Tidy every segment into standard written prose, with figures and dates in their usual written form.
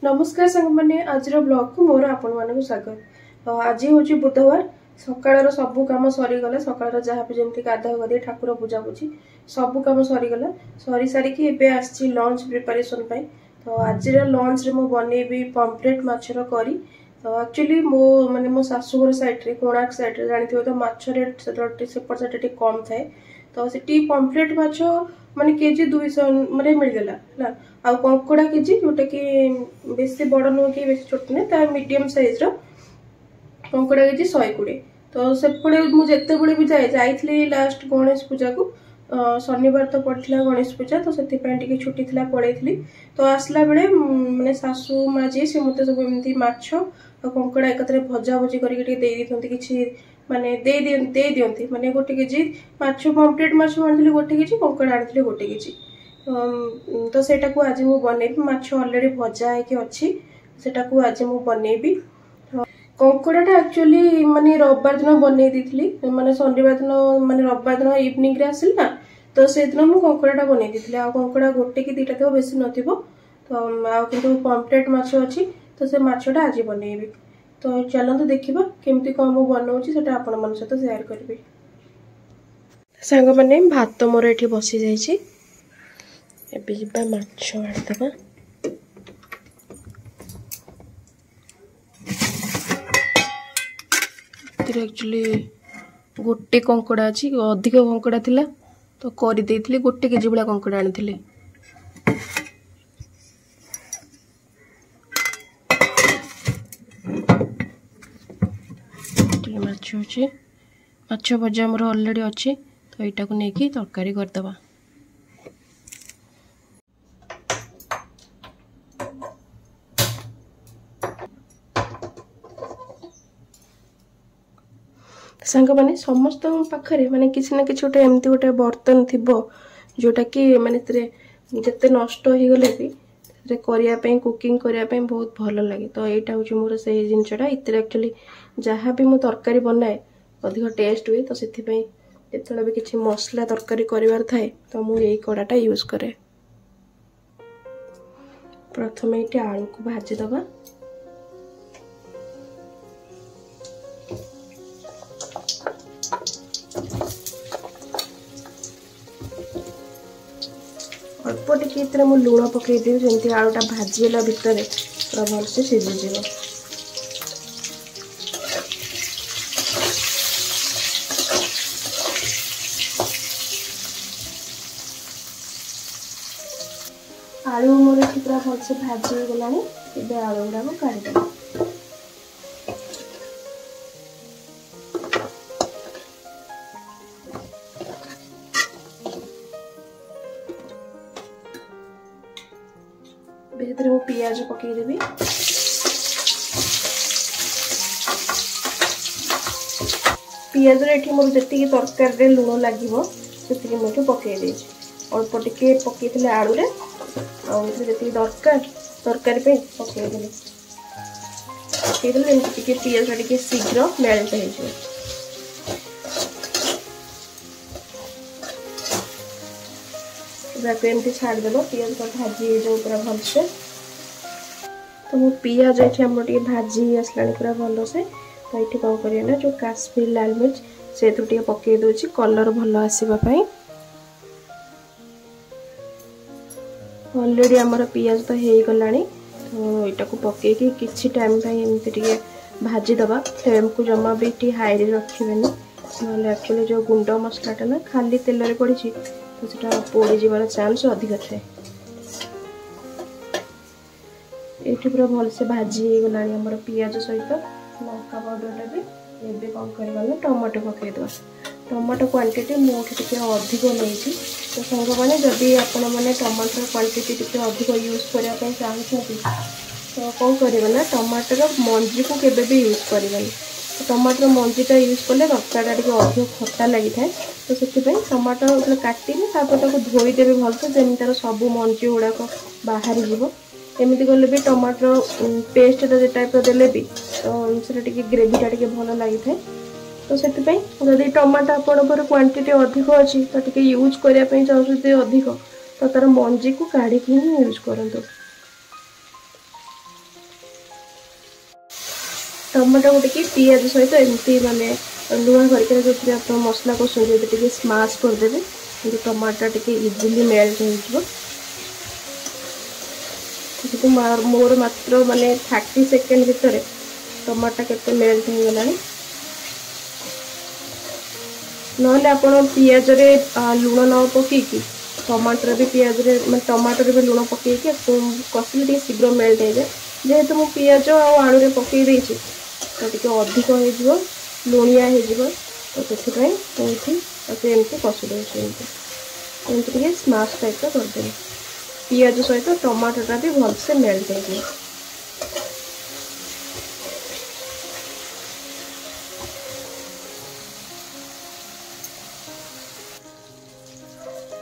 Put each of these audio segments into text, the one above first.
नमस्कार सांग मैंने आज ब्लॉग को मोर आपण मान स्वागत। आज हूँ बुधवार सकाळ सब कम सरीगला सकाळ जहाँ भी जमी गाधा गाधे ठाकुर पूजा पूजी सब कम सरीगला सरी सारिकी एबे आसी लंच प्रिपरेशन तो आज लंच रे मो बनैबी पम्पलेट माछर करी। तो एक्चुअली मो माने मो शाशुघर साइड रे कोणार्क साइड रे जानि तो माछ रेट सेपट साइड कम थाए तो सेठी पम्पलेट माछ माने केजी 200 माने मिल गला ना आ कंकड़ा केजी जोटा कि बेसी बड़ नुह कि बेसी छोट नुहे ता मीडियम साइज रो कंकड़ा केजी 120 तो सेपड़े मुझे भी जाइए लास्ट गणेश पूजा को शनिवार तो पड़ता गणेश पूजा तो से छुट्टी थी पड़े तो आसला बेले मैंने सासू माँ जी सी मत सब एमती माछ कंकड़ा एकत्र भजा भजी करके कि माने दे दियंती माने गोटे केजी माछ पम्पलेट माछ आनी गोटे केजी कंकड़ा आनी गोटे केजी तो सेटा को आज मु बनैबी माछ ऑलरेडी भजा है अच्छी सेटा को आज मु बनैबी। कंकड़ाटा एक्चुअली माने रविवार दिन बनई दी माने शनिवार दिन माने रविवार दिन इवनिंग रे आसिल ना तो से दिन मु कंकड़ाटा बनई दी आ कंकड़ा गोटे कि दुईटा तो बेसी नथिबो तो आ किंतु पम्पलेट माछ अछि तो से माछटा आज बनैबी। तो चलନ୍ତୁ देखिबा केमती कम मु बनाउची सेटा आपण मन सहित शेयर करबी। सांग माने भात मोर एठी बसी जाईची एबे जिबा माछ आडदबा एक्चुअली गोटे कंकड़ा अच्छी अधिक कंकड़ा थिला तो कर देइथिले गोटे केजी भला कंकड़ा आनी माछ अच्छे माछ भजा मोर ऑलरेडी अच्छे तो यहाँ को लेकिन तरकारी करदबा। सांग माने समस्त पाखरे माने किसी ना किसी गोटे एमती गोटे बर्तन थिबो जोटा कि माने जिते नष्ट हो गले भी करने कुकिंग करने बहुत भल लगे तो यहाँ हूँ मोर से जिनटा इतने एक्चुअली जहाँ भी मु तरकारी बनाए अधिक टेस्ट हुए तो से जो भी किसी मसला तरकारी कर थाए तो मुझे कड़ाटा यूज करे। प्रथम ये आलू को भाजीदबा अल्प टे मु लुण पकईदेवी जमी आलूटा भाजीगला भितर पूरा भलसे सीझीज। आलू मोर पूरा भलसे भाजी गला आलू गुड़ा काढ़ीदेव। बेहतर वो पियाज पकईदेवी पियाज ये मोर जी तरकारी लुण लगे से मुझे पकई अल्प टे पकई आलू रे जी दरकार तरकारी पकईदेली पकईदेली पियाज टे शीघ्र मेल्ट हो एमती छाड़देव पियाज का भाजी हो पूरा भलसे। तो मो पियाज ये भाजी आसला पूरा भल से तो ये कौन करना जो काश्मीर लाल मिर्च से पकई दूसरी कलर भल आसवाई ऑलरेडी आमर पियाज तो हो गला तो यहाँ को पकईकी किसी टाइम एमती भाजीदबा फ्लेम को जमा भी हाई रे रखिए ना एक्चुअली जो गुंड मसलाटा ना खाली तेल पड़ी तो सीटा पोड़ी जीवार चांस अधिक थाए। ये पूरा भलसे भाजी हो गला पियाज सहित लंका पाउडर भी ये कौन करना टमाटो पकईदे टमाटो क्वांटिटी मुझे अधिक नहीं तो सांग मैंने जदि आपण मैंने टमाटर क्वांटिटी टी अधिक यूज करने चाहते तो कौन करना टमाटर मंजी को केबे भी यूज करवानी टमाटर मंजीटा यूज कले तरकारी टे अधिक खट्टा लगी था तो से टमाटर काटिनी धोईदेवी भलसे जमी तार सब मंजी गुड़ाक बाहरी जीव एमती गले भी टमाटर पेस्ट जो टाइप देले भी तो से ग्रेवीटा टे भल लगी था तो से जदि टमाटो आपंकर क्वांटिटी अधिक अच्छी तो टे यूज करने चाहते अधिक तो तार मंजी को काढ़ी ही यूज करते टमाटो को टिके पियाज सहित एमती माने लुण करके जो आप मसला को टे स्माश करदेवे टमाटो टे इजिली मेल्ट हो मोर मात्र माने 30 सेकेंड भितर टमाटो केते मेल्ट हो गला नहले आपण पियाज रे लुण न पकईकी टमाटर भी पियाज रे टमाटर भी लुण पकईकी कषिले टे शीघ्र मेल्ट हो जाए जेहेतु मु पियाज और आलू रे पकई देछि तो टिके अधिक हो लुणिया हो तो से मुझे एमती कषि दूसरी एमती टे स्माश टाइप करदेवी पियाज सहित टमाटोटा भी भलसे मेल्ट हो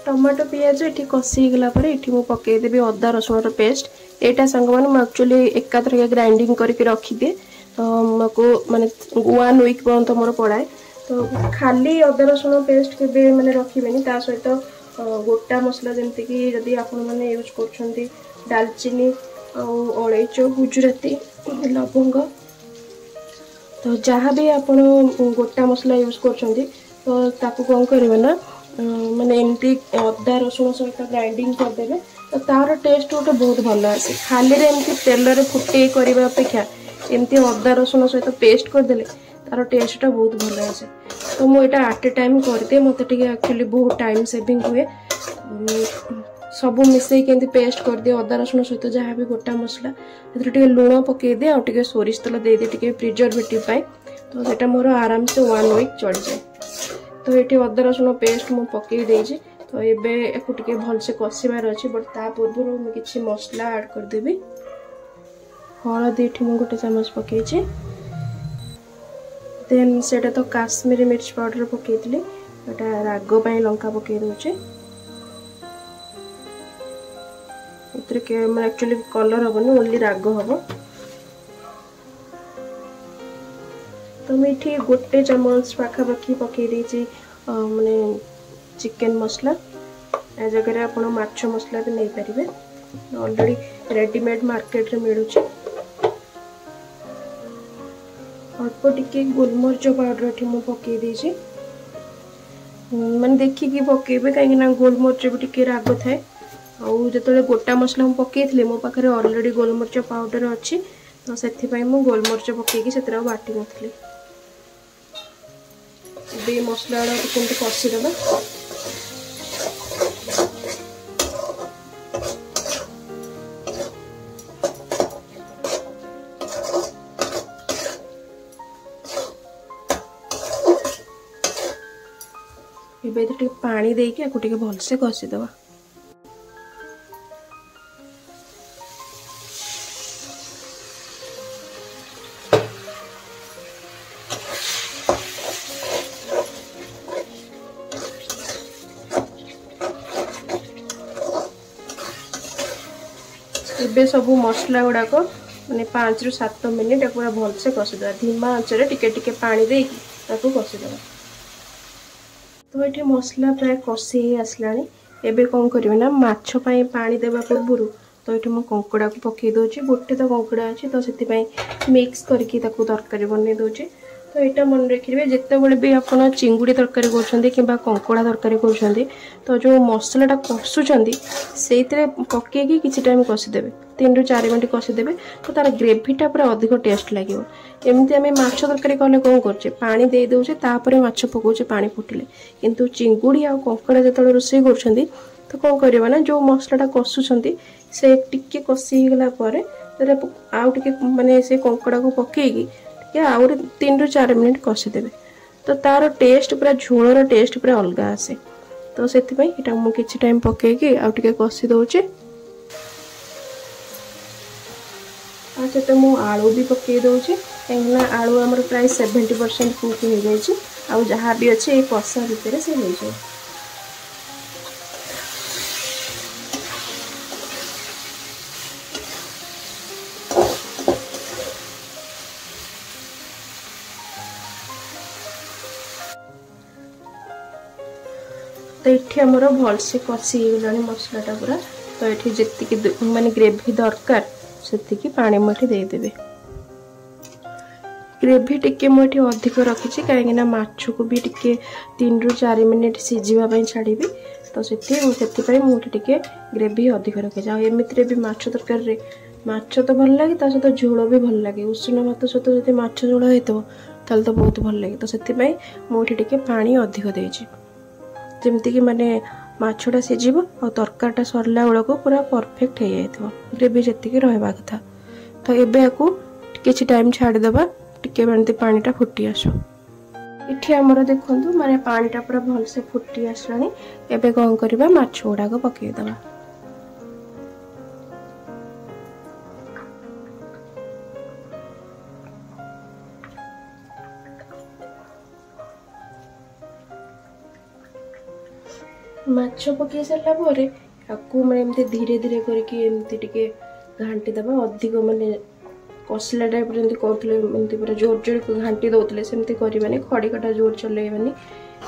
टमाटो पियाज ये कषि गला ये पकईदेवी अदा रसुण पेस्ट एटा सांग मैंने एक्चुअली एकाथर ग्राइंडिंग करके रखिदिए तो को माने 1 वीक पर्यंत मोर पड़ाए तो खाली अदा रसुण पेस्ट के मैंने रखिबेनी ता सहित गोटा मसला जमती कि जदि आपण मैंने यूज कर डालचीनी अलैच गुजराती लवंग तो जहाँ भी आपण गोटा मसला यूज कर तो ताकू कौन करेंगे ना माने एमती अदा रसुण सहित ग्राइंडिंग करदेवे तो तार टेस्ट गोटे बहुत भल आसे खाली एमती तेल फुटे करने अपेक्षा एमती अदा रसुण सहित पेस्ट करदे तार टेस्टा बहुत भल आसे तो मुझे एट ए टाइम करदे मत एक्चुअली बहुत टाइम सेविंग हुए सब मिसई के पेस्ट कर दिए अदा रसुण सहित जहाँ भी गोटा मसला टे लुण पकईदे आगे सोरिष तेल दे दिए प्रिजर्वेटिव तो सेटा मोर आराम से 1 वीक चढ़ जाए तो ये अदा रसुण पेस्ट मु पकई देछि तो एबे एको टिके भलसे कषिबार अछि बट ता पूर्व मु किछि मसला ऐड कर देबी हळदी एठी मु गोटे चम्मच पकईछि देन सेटा तो काश्मीरी मिर्च पाउडर पकईतली एटा राग पई लंका पकई दोछि इतरे के मैं एक्चुअली कलर हबनी ओनली राग हबो तो मुझे गोटे चम्मच पाखापाखि पकई देछि माने चिकन मसला ए जगह आप माछ मसला भी नहीं पारे ऑलरेडी रेडीमेड मार्केट रे मिलूँ अल्प टिके गोलमरिच पाउडर ये मुझे पकई देछि माने देखिकी पकेबे कहीं गोलमरिच भी टिके राग थाए आउ जो गोटा मसला मुझे पकई मो पाखे ऑलरेडी गोलमरिच पाउडर अच्छी तो से गोलमरिच पकईकी से बाटी नी ये मसला केमती कषिदेवा ये पानी देके भलसे कषिदेवा इबे सब मसला गुड़ाक माने 5 ରୁ 7 मिनिट पूरा भलसे कषिदेवा धीमा आंचरे टिके टिके पानी देकी कषिदेवा तो ये मसला प्राय कषि आसलानी एबे कौन करिवे ना माछ पई पानी देबा पूर्व तो ये मो कंकड़ा को पकई दोची गोटे तो कंकड़ा अच्छी तो से मिक्स करके तरकारी बन दोची तो यहाँ मन रखिए जिते बड़े भी आप चिंगुड़ी तरकारी कर कंकड़ा तरकारी कर तो जो मसलाटा कषुच्च से पकईकी किसी टाइम कषिदेवे 3 ରୁ 4 मिनट कषिदेवे तो तार ग्रेवीटा पूरा अधिक टेस्ट लगे एमती आम माछ तरकारी कले कौन करे पानी दे दौचे माछ पकाचे पानी फुटिले किंतु चिंगुड़ी आ कंकड़ा जो रोषे कर तो कौन करवा ना जो मसलाटा कषुच्च से टिके कषिगला आउ टे माने से कंकड़ा को पकईकी आउरी 3 ରୁ 4 मिनट कषिदेवे तो तार टेस्ट पूरा झोलर टेस्ट पूरा अलग आसे तो से मुझे टाइम पकईकी आउ टे कषि दौचे तो मु आलू भी पकई दौचे कहीं आलू आमर प्राय 70% कुक हो जाए आउ जहाँ भी अच्छे ये कषा भितर से हो जाए तो ये आमर भलसे कषि गला मसलाटा पूरा तो ये जी माने ग्रेवी दरकार से पानी मुठी देदेवे ग्रेवी टिके मुझे अधिक रखी कहीं माछ को भी टिके 3 ରୁ 4 मिनिट सीझापी छाड़ी तो से मुझे ग्रेवी अधिक रखी एमती भी माछ तरकारी माछ तो भल लगे सहित झोल भी भल लगे उषुना भात सहित जो माछ झोल हो तो बहुत भल लगे तो से मुझे टिके पानी अधिक देजी जमती कि माने माछटा सीझ और तरकारीटा सरला बेलू पूरा परफेक्ट हो जाए ग्रेवी जी रहा कथा तो एबे आपको किसी टाइम छाड़ीदे टिके पानीटा फुटी आसो इठी आमर देखु माने पानीटा पूरा भल से फुटी आसलानी एबे कौन करबा माछ गुड़ाक पकईदबा माछ पकई सारा पर मैंने धीरे धीरे करके घाटी दबा अधिक माने कसला टाइप जमी करते पूरा जोर जोर घाटी दौले सेमती करवानी खड़िकाटा जोर चलैबानी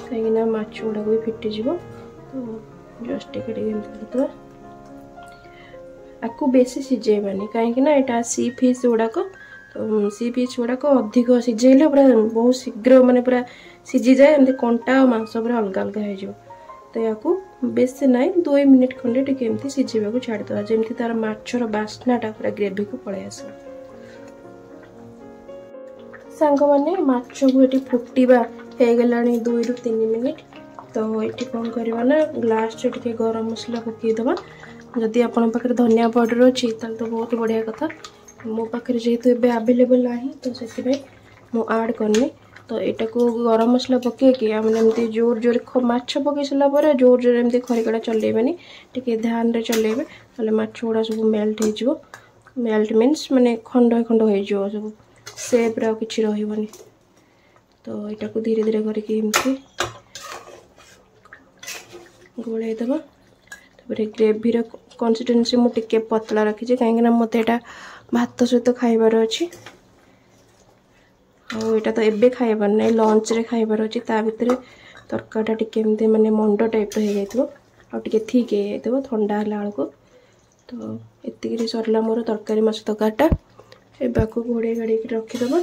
कहीं माछ गुड़ाक भी फिटिज तो जस्ट टिके आपको बेसी सिझेबानी कहीं यहाँ सी फिश गुड़ाक तो सी फिश गुड़ाक अधिक सिझेले पूरा बहुत शीघ्र माने पूरा सिझी जाए एमती कंटा और मांस पूरा अलग अलग हो तो या बेस ना 2 मिनिट खंडे टिके सिझेबा छाड़ीदा जमी तार माछर बास्नाटा पूरा ग्रेवी को पलि आस सांग मैंने माछ को ये फुटवा हो गला 2 ରୁ 3 मिनिट तो ये कौन करवा ना लास्ट टे गरम मसला पकईदबा जदि आपण पाखे धनिया पाउडर अच्छी तो बहुत बढ़िया कथा मो पाखे जेहेतु एबे अवेलेबल ना तो से आड करनी तो यहाँ को गरम मसला पकईकि एमती जोर जोर माछ पकई सारापर जोर जोर एमती खरिकाटा चलैबानी टिके ध्यान रे चलैबे ताले माछ गुड़ा सब मेल्ट हो मेल्ट मीन्स माने खंड खंड हो सब सेप्रे किसी रही तो यहाँ को धीरे धीरे करके गोलैदबा ग्रेवीर कंसिस्टेंसी मुझे पतला रखी कहीं मत यहाँ भात सहित खाइबार अच्छी आईटा तो एबे खाइबार ना लंच रे खाइबार अच्छी ता भितर तरकारीटा टिके एमती माने मंड टाइप हो जाइथिबो आ टिके ठीक हो जाइथिबो ठंडा हला बेलू तो एतिक सरला मोर तरकारी माछ तरकारीटा एबा को घोड़े गाड़ी रखीदबा